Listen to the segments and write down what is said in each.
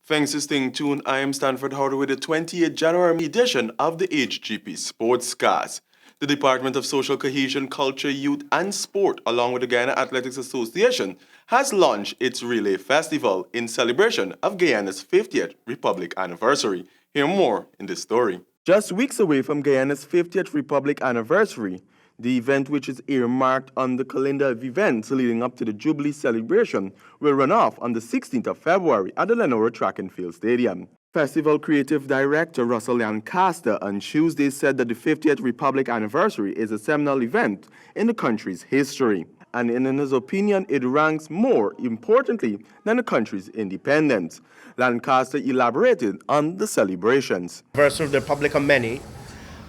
Thanks for staying tuned. I am Stanford Howard with the 28th January edition of the HGP Sportscast. The Department of Social Cohesion, Culture, Youth and Sport, along with the Guyana Athletics Association, has launched its Relay Festival in celebration of Guyana's 50th Republic anniversary. Hear more in this story. Just weeks away from Guyana's 50th Republic anniversary, the event, which is earmarked on the calendar of events leading up to the Jubilee celebration, will run off on the 16th of February at the Lenora Track and Field Stadium. Festival Creative Director Russell Lancaster on Tuesday said that the 50th Republic anniversary is a seminal event in the country's history, and in his opinion, it ranks more importantly than the country's independence. Lancaster elaborated on the celebrations. Anniversary of the Republic are many.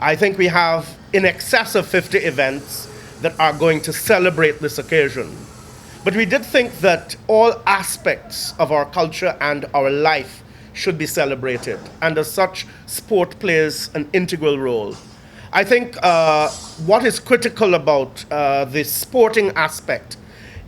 I think we have in excess of 50 events that are going to celebrate this occasion. But we did think that all aspects of our culture and our life should be celebrated, and as such, sport plays an integral role. I think what is critical about the sporting aspect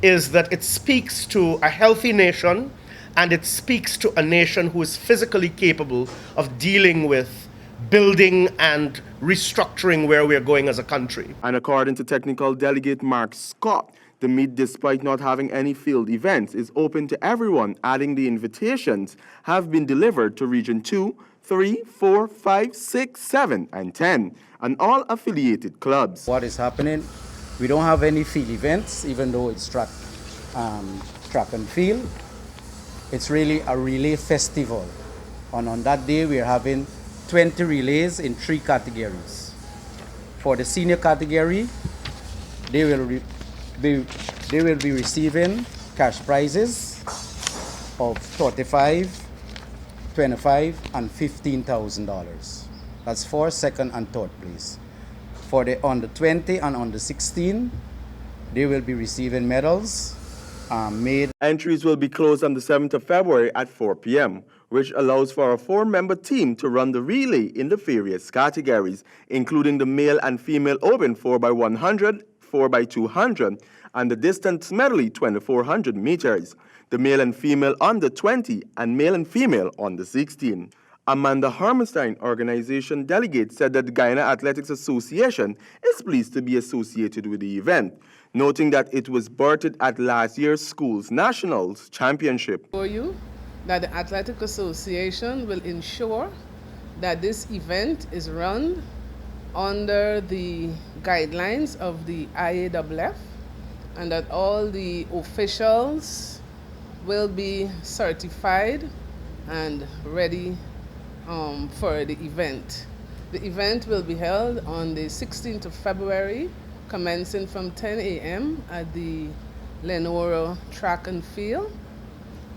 is that it speaks to a healthy nation, and it speaks to a nation who is physically capable of dealing with building and restructuring where we're going as a country. And according to technical delegate Mark Scott, the meet, despite not having any field events, is open to everyone, adding the invitations have been delivered to Region 2, 3, 4, 5, 6, 7, and 10, and all affiliated clubs. What is happening, we don't have any field events, even though it's track and field. It's really a relay festival. And on that day, we're having 20 relays in 3 categories. For the senior category, they will be receiving cash prizes of $35, $25, and $15,000. That's for second and third place. For the under 20 and under 16, they will be receiving medals made. Entries will be closed on the 7th of February at 4 p.m., which allows for a 4-member team to run the relay in the various categories, including the male and female open 4x100, 4x200, and the distance medley 2400 meters, the male and female under 20, and male and female under 16. Amanda Harmenstein, organization delegate, said that the Guyana Athletics Association is pleased to be associated with the event, noting that it was birthed at last year's Schools Nationals Championship. For you, that the Athletic Association will ensure that this event is run under the guidelines of the IAAF, and that all the officials will be certified and ready for the event. The event will be held on the 16th of February, commencing from 10 a.m. at the Lenora Track and Field.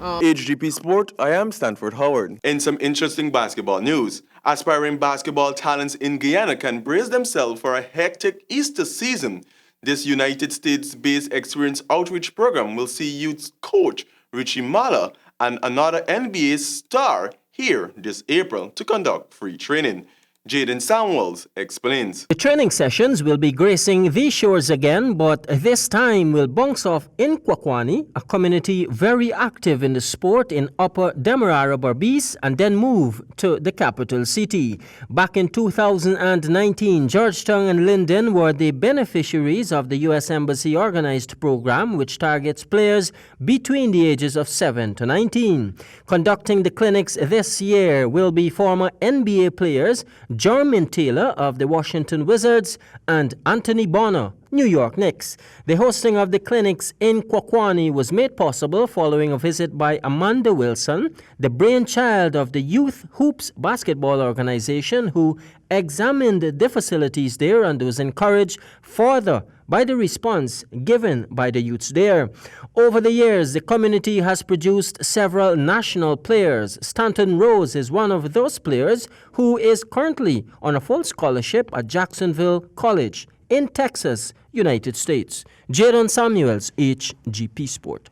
HGP Sport, I am Stanford Howard. In some interesting basketball news, aspiring basketball talents in Guyana can brace themselves for a hectic Easter season. This United States-based experience outreach program will see youth coach Richie Mala and another NBA star here this April to conduct free training. Jaden Samuels explains. The training sessions will be gracing these shores again, but this time will bounce off in Kwakwani, a community very active in the sport in Upper Demerara Berbice, and then move to the capital city. Back in 2019, Georgetown and Linden were the beneficiaries of the U.S. Embassy organized program, which targets players between the ages of 7 to 19. Conducting the clinics this year will be former NBA players Jermaine Taylor of the Washington Wizards and Anthony Bonner, New York Knicks. The hosting of the clinics in Kwakwani was made possible following a visit by Amanda Wilson, the brainchild of the Youth Hoops Basketball Organization, who examined the facilities there and was encouraged further by the response given by the youths there. Over the years, the community has produced several national players. Stanton Rose is one of those players who is currently on a full scholarship at Jacksonville College in Texas, United States. Jaden Samuels, HGP Sport.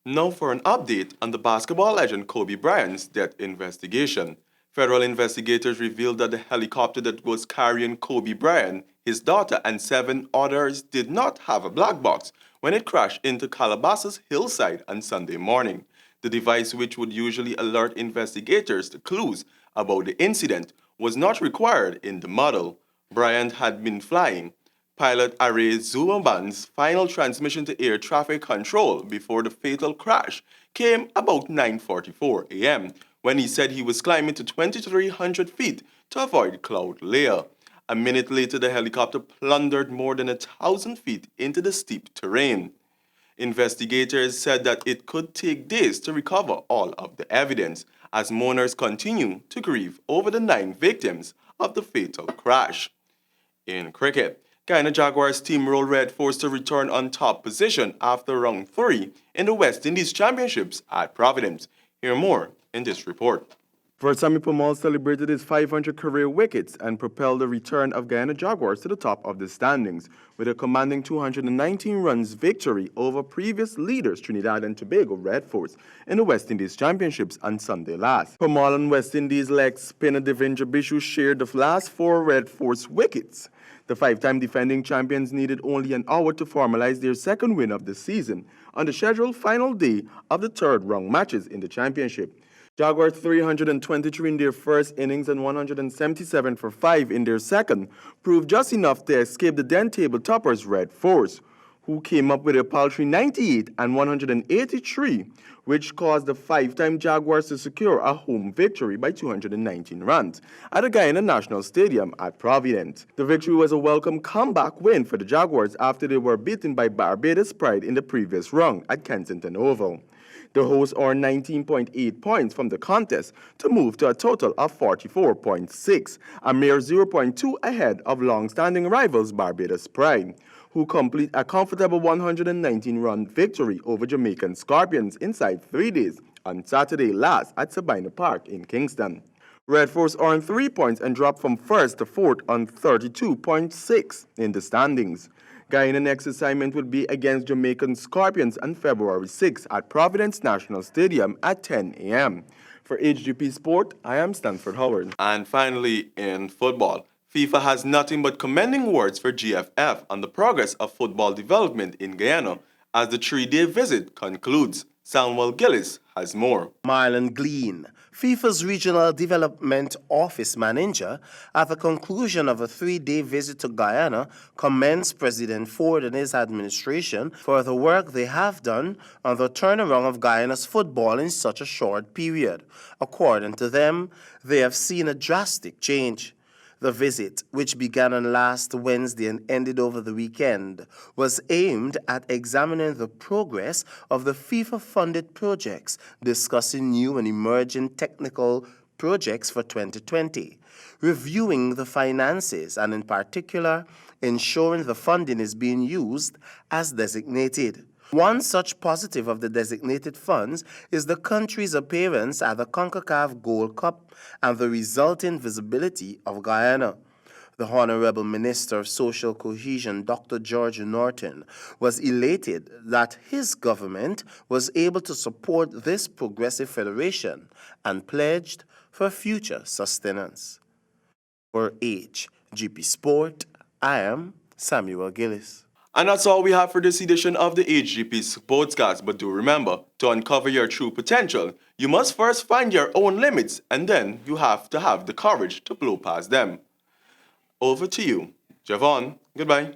Now for an update on the basketball legend Kobe Bryant's death investigation. Federal investigators revealed that the helicopter that was carrying Kobe Bryant, his daughter, and 7 others did not have a black box when it crashed into Calabasas hillside on Sunday morning. The device, which would usually alert investigators to clues about the incident, was not required in the model Bryant had been flying. Pilot Aray Zumaban's final transmission to air traffic control before the fatal crash came about 9:44 a.m. when he said he was climbing to 2,300 feet to avoid cloud layer. A minute later, the helicopter plundered more than 1,000 feet into the steep terrain. Investigators said that it could take days to recover all of the evidence as mourners continue to grieve over the 9 victims of the fatal crash. In cricket, Guyana Jaguars steamrolled Red Force to return on top position after round 3 in the West Indies Championships at Providence. Hear more in this report. Versamy Pomal celebrated his 500 career wickets and propelled the return of Guyana Jaguars to the top of the standings with a commanding 219 runs victory over previous leaders Trinidad and Tobago Red Force in the West Indies Championships on Sunday last. Pomal and West Indies leg spinner Devendra Bishu shared the last 4 Red Force wickets. The 5-time defending champions needed only an hour to formalize their second win of the season on the scheduled final day of the third round matches in the championship. Jaguars 323 in their first innings and 177 for 5 in their second proved just enough to escape the then table toppers Red Force, who came up with a paltry 98 and 183, which caused the 5-time Jaguars to secure a home victory by 219 runs at the Guyana National Stadium at Providence. The victory was a welcome comeback win for the Jaguars after they were beaten by Barbados Pride in the previous round at Kensington Oval. The hosts earned 19.8 points from the contest to move to a total of 44.6, a mere 0.2 ahead of long-standing rivals Barbados Pride, who complete a comfortable 119-run victory over Jamaican Scorpions inside 3 days on Saturday last at Sabina Park in Kingston. Red Force earned 3 points and dropped from first to fourth on 32.6 in the standings. Guyana's next assignment would be against Jamaican Scorpions on February 6 at Providence National Stadium at 10 a.m. For HGP Sport, I am Stanford Howard. And finally, in football, FIFA has nothing but commending words for GFF on the progress of football development in Guyana as the 3-day visit concludes. Samuel Gillis has more. Marlon Glean, FIFA's Regional Development Office Manager, at the conclusion of a 3-day visit to Guyana, commends President Ford and his administration for the work they have done on the turnaround of Guyana's football in such a short period. According to them, they have seen a drastic change. The visit, which began on last Wednesday and ended over the weekend, was aimed at examining the progress of the FIFA-funded projects, discussing new and emerging technical projects for 2020, reviewing the finances, and in particular, ensuring the funding is being used as designated. One such positive of the designated funds is the country's appearance at the CONCACAF Gold Cup and the resulting visibility of Guyana. The Honorable Minister of Social Cohesion, Dr. George Norton, was elated that his government was able to support this progressive federation and pledged for future sustenance. For HGP Sport, I am Samuel Gillis. And that's all we have for this edition of the HGP Sportscast. But do remember, to uncover your true potential, you must first find your own limits, and then you have to have the courage to blow past them. Over to you, Javon. Goodbye.